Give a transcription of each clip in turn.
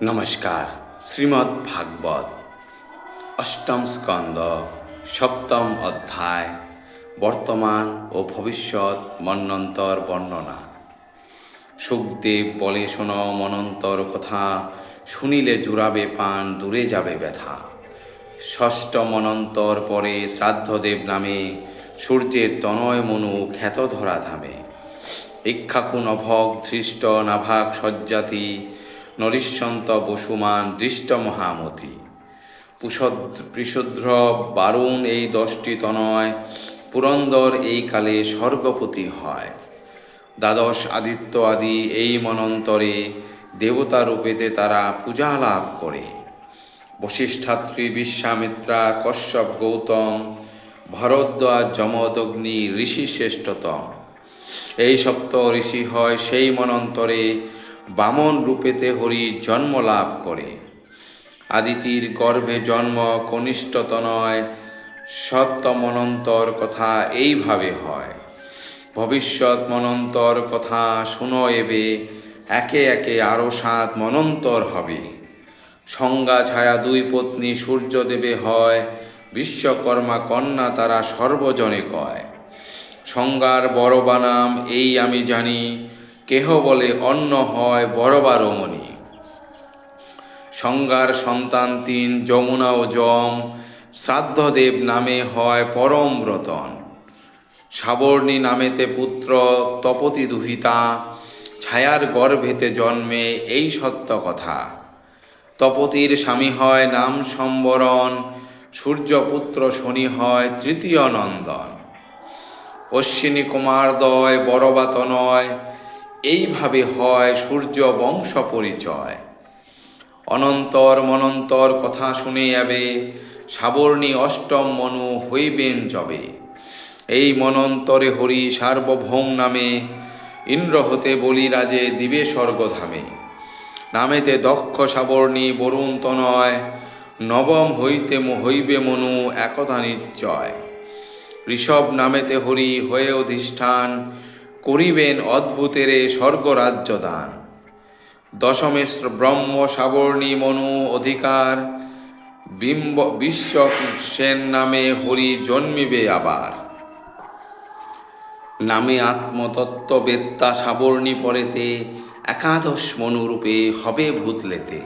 নমস্কার। শ্রীমদ্ ভাগবত অষ্টম স্কন্দ সপ্তম অধ্যায় বর্তমান ও ভবিষ্যৎ মন্বন্তর বর্ণনা। সুখদেব বলে, শোনো মনন্তর কথা, শুনিলে জুড়াবে প্রাণ, দূরে যাবে ব্যথা। ষষ্ঠ মনন্তর পরে শ্রাদ্ধদেব নামে সূর্যের তনয় মনু খ্যাত ধরা ধামে। ইক্ষাকু নভক ধৃষ্ট নাভাগ সজ্জাতি, নরিষ্যন্ত বসুমান দৃষ্ট মহামতি। পৃষুদ্র বারুণ এই 10টি তনয়, পুরন্দর এই কালে স্বর্গপতি হয়। দ্বাদশ আদিত্য আদি এই মনন্তরে, দেবতা রূপেতে তারা পূজা লাভ করে। বশিষ্ঠাত্রী বিশ্বামিত্রা কশ্যপ গৌতম, ভরদ্বাজ যমদগ্নি ঋষি শ্রেষ্ঠতম। এই সপ্ত ঋষি হয় সেই মনন্তরে, বামন রূপেতে হরি জন্ম লাভ করে। আদিতির গর্ভে জন্ম কনিষ্ঠ তনয়, সত্য মনন্তর কথা এইভাবে হয়। ভবিষ্যৎ মনন্তর কথা শুনো এবে, একে একে আরও 7 মনন্তর হবে। সংজ্ঞা ছায়া 2 পত্নী সূর্যদেবে হয়, বিশ্বকর্মা কন্যা তারা সর্বজনে কয়। সংজ্ঞার বড়বা নাম এই আমি জানি, কেহ বলে অন্য হয় বড়বা রমণী। সংজ্ঞার সন্তান 3 যমুনা ও যম, শ্রাদ্ধদেব নামে হয় পরম ব্রতন। সাবর্ণী নামেতে পুত্র তপতি দুহিতা, ছায়ার গর্ভেতে জন্মে এই সত্য কথা। তপতির স্বামী হয় নাম সম্বরণ, সূর্যপুত্র শনি হয় তৃতীয় নন্দন। অশ্বিনী কুমারদ্বয় বড়বা তনয়, এইভাবে হয় সূর্য বংশ পরিচয়। অনন্তর মনন্তর কথা শুনে যাবে, সাবর্ণী অষ্টম মনু হইবেন যবে। এই মনন্তরে হরি সার্বভৌম নামে, ইন্দ্র হতে বলিরাজে দিবে স্বর্গধামে। নামেতে দক্ষ সাবর্ণী বরুণ তনয়, নবম হইতে হইবে মনু একথা নিশ্চয়। ঋষভ নামেতে হরি হয়ে অধিষ্ঠান, করিবেন অদ্ভুতেরে স্বর্গরাজ্য দান। দশমে ব্রহ্ম সাবর্ণী মনু অধিকার, বিশ্ব সেন নামে হরি জন্মিবে আবার। নামে আত্মতত্ত্ববেত্তা সাবর্ণী পরেতে, একাদশ মনুরূপে হবে ভূতলেতে।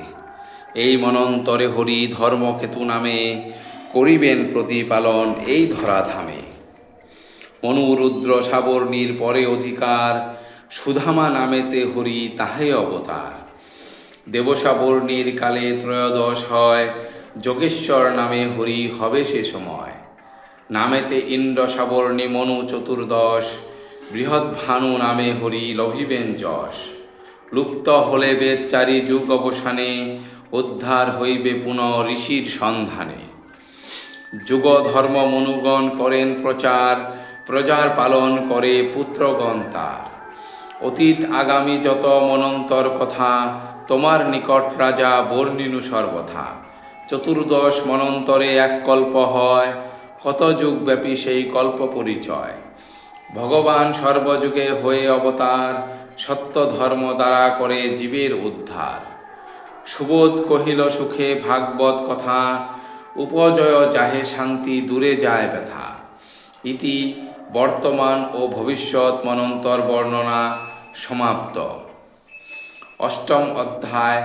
এই মনন্তরে হরি ধর্মকেতু নামে, করিবেন প্রতিপালন এই ধরাধামে। মনুরুদ্র সাবর্ণীর পরে অধিকার, সুধামা নামেতে হরি তাহে অবতার। দেবসাবর্ণীর কালে ত্রয়োদশ হয়, যোগেশ্বর নামে হরি হবে সে সময়। নামেতে ইন্দ্র সাবর্ণী মনু চতুর্দশ, বৃহদ্ভানু নামে হরি লভিবেন যশ। লুপ্ত হলে বেদ 4 যুগ অবসানে, উদ্ধার হইবে পুনঃ ঋষির সন্ধানে। যুগ ধর্ম মনুগণ করেন প্রচার, প্রজার পালন করে পুত্রগণ তার। অতীত আগামী যত মনন্তর কথা, তোমার নিকট রাজা বর্ণিনু সর্বথা। চতুর্দশ মনন্তরে 1 কল্প হয়, কত যুগ ব্যাপী সেই কল্প পরিচয়। ভগবান সর্বযুগে হয়ে অবতার, সত্য ধর্ম দ্বারা করে জীবের উদ্ধার। সুবোধ কহিল সুখে ভাগবত কথা, উপজয় যাহে শান্তি দূরে যায় ব্যথা। ইতি বর্তমান ও ভবিষ্যৎ মনন্তর বর্ণনা সমাপ্ত। অষ্টম অধ্যায়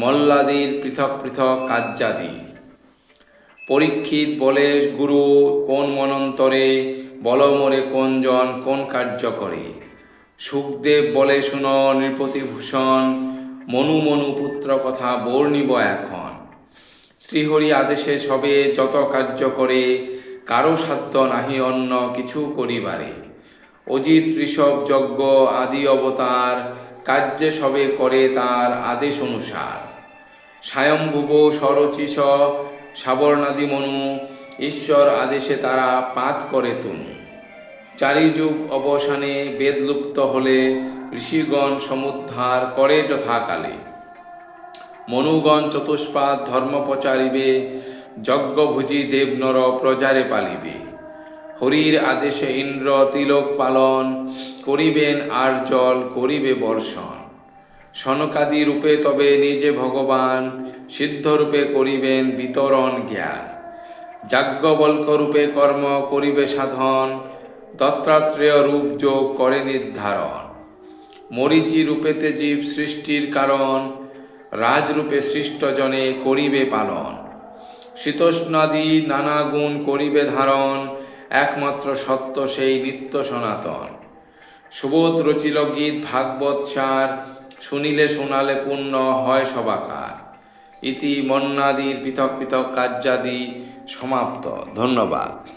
মল্লাদির পৃথক পৃথক কার্যাদি। পরীক্ষিত বলে, গুরু কোন মনন্তরে, বল মোরে কোন জন কোন কার্য করে। সুখদেব বলে, শুনো নৃপতিভূষণ, মনু মনু পুত্র কথা বর্ণিব এখন। শ্রীহরি আদেশে সবে যত কার্য করে, কারো সাধ্য নাহি অন্য কিছু করিবারে। অজিত ঋষভ যজ্ঞ আদি অবতার, কার্যে সবে করে তার আদেশ অনুসার। স্বয়ম্ভুব সরচিষ সাবর্ণাদি মনু, ঈশ্বর আদেশে তারা পাত করে তনু। 4 যুগ অবসানে বেদলুপ্ত হলে, ঋষিগণ সমুদ্ধার করে যথাকালে। মনুগণ চতুষ্পাদ ধর্ম প্রচারিবে, যজ্ঞভুজি দেব নর প্রজারে পালিবে। হরির আদেশে ইন্দ্র তিলক পালন, করিবেন আর জল করিবে বর্ষণ। সনকাদি রূপে তবে নিজে ভগবান, সিদ্ধরূপে করিবেন বিতরণ জ্ঞান। যাজ্ঞবল্ক রূপে কর্ম করিবে সাধন, দত্তাত্রেয় রূপ যোগ করে নির্ধারণ। মরীচি রূপেতে জীব সৃষ্টির কারণ, রাজরূপে সৃষ্টজনে করিবে পালন। শীতোষ্ণাদি নানা গুণ করিবে ধারণ, একমাত্র সত্য সেই নিত্য সনাতন। সুবোধ রচিল গীত ভাগবত সার, শুনিলে শোনালে পুণ্য হয় সবাকার। ইতি মন্নাদির পৃথক পৃথক কার্যাদি সমাপ্ত। ধন্যবাদ।